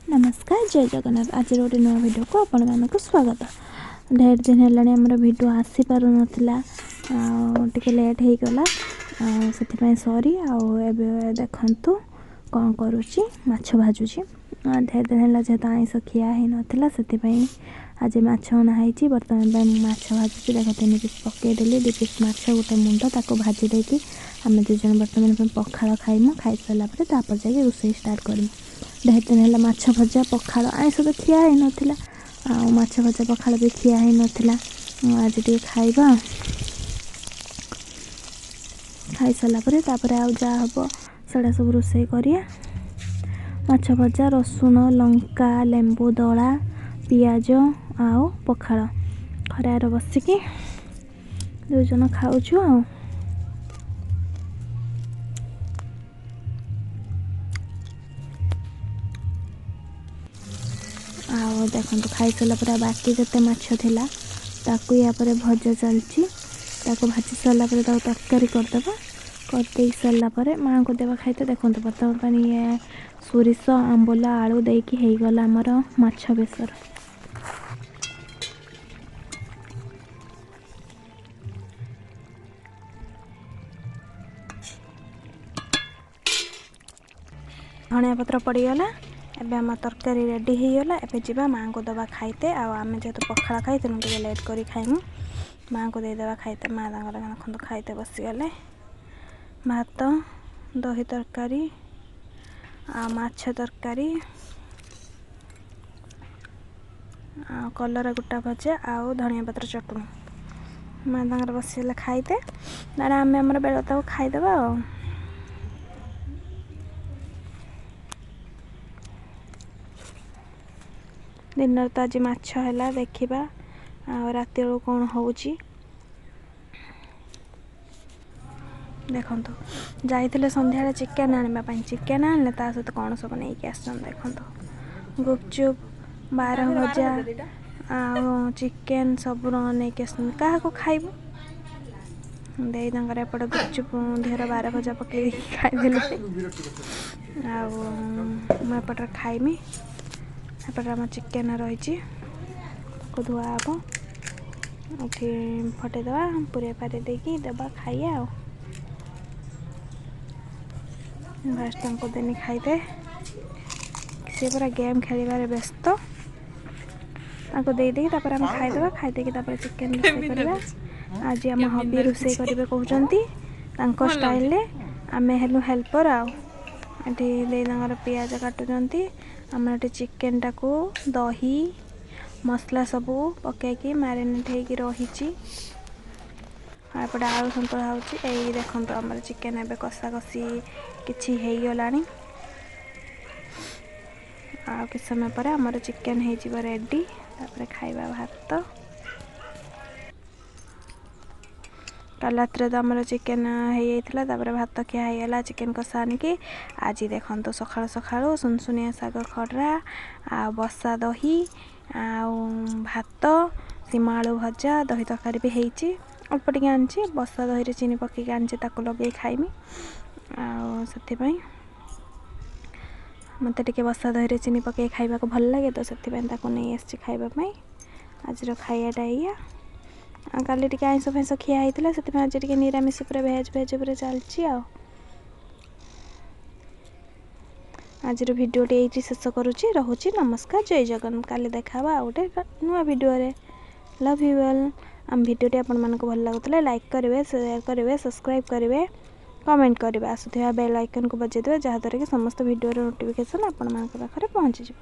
नमस्कार जय जगन्नाथ। आज गोटे नुआ भिडियो को आपण मानक स्वागत। ढेर दिन है आमर भिड आसी पार नाला टे लेट हो गला से सॉरी। आबे देखु कौन करुच्ची माछ भाजुची। ढेर दिन है जेहेतु आईस खिया ही नाला से आज माछ अनाई बर्तमान माछ भाजुची। देख 3 पीस पकईदेली 2 पीस माछ गोटे मुंड ताको भाजी देकी आम दुज बर्तमान पखाड़ खाइमु। खाई सारापर तापर जाके रोषेई स्टार्ट करमु। ढेर दिन है माछ भजा पखाड़ आईस तो खिया ही नाला माछ भजा पखाड़ भी खिया ही नाला। आज टे खाइबा खाई सारापर तापर आउ जा हम सेटा सब रोषेई करिया। माछ भजा रसुण लंका लेंबू दला पियाज आउ पखाड़ खरार बसिकी दुजन खाऊछु। देखो खाई सारापर बाकी जिते माछ थिला ताकू या पर भजा चलची ताको भाजी सारापर तरकारी करदेबा। करदे सारापर माँ को देवा खाइते देखो बर्तमान ये सोरिष आंबला आलू देकी हो गला आमर माछ बेसर। धनिया पत्र पड़गला एबे आम तरकारी रेडी हो गला। एबे जीवा माँ को दबा खाइते आम जेहेतु पखाड़ खाई टे लेट कर खाइमु। माँ को देदेवा खाइते माँ खंड खाइते बसीगले। भात दही तरकारी माछ तरकारी कलरा गुटा भजा आउ धनिया पत्र चटनी माँ तांकर बसीगले खाइते ना आम आमर बेल तक खाईदेवा। दिन तो आज माछ है देखा राति बेलू कौन हो देखु जाइए संध्या चिकेन आने चिकेन आने ता सहित कौन सब नहीं आसन देखु गुपचुप 12 भजा चिकेन सब नहीं आसन क्या खाइबू दे एपट गुपचुप देहर 12 भजा पकई खाईदेली आउपटे खाइमी। एपटे आम चिकेन रही धुआ हम ये फटेदवा पूरे पारे देकी देवा खाइए फास्ट को देनी खाइदे सी पूरा गेम खेल व्यस्त आपको देदेकी आम खाईदेवा खाईदे चिकेन रोषे करवा। आज आम हबी रोषे करेंगे कहते स्टाइल आम हेलु हेल्पर आठी पियाज काटुंट आम ये चिकेन टाको दही मसला सबू पकईकी मैरिनेट होगी रही। एपटे आलू सन्तुला होती देखो आम चिकेन एवं कषा कषी किसी होगला आ कि समय पर आमर चिकेन हो रेडी तापर खाइबा भात। कल रात तो आमर चिकेन होता भात खिया होगला चिकेन कषा आनिकी। आज देखो सकाळु सकाळु सुनसुनिया शाग खड़ा आ बसा दही भात सीमा आलू भजा दही तरकारी भी होती अल्प टे आनी बसा दही चीनी पकईक आनी लगे खाइमी से मत टे बसा दही चीनी पकई खाइबा भल लगे तो से नहीं आसी खाइबापी। आज खाइाटा या काली टे आईस फैंस खिया होता से आज टे निरामिष पूरा भेज भेज पूरा चलची। आज भिडियोटी ये शेष करुच्ची रोचे नमस्कार जय जगन्नाथ। काली देखा गोटे नुआ भिडियो लव यू ऑल। आम भिडियोटी आपण मानक भल लगुला लाइक करेंगे शेयर करेंगे सब्सक्राइब करेंगे कमेंट करेंगे आसुवा बेल आइकन को बजाइदेवे जहाँद्वारा कि समस्त भिडियो नोटिफिकेशन आपण मान पाखे पहुँची।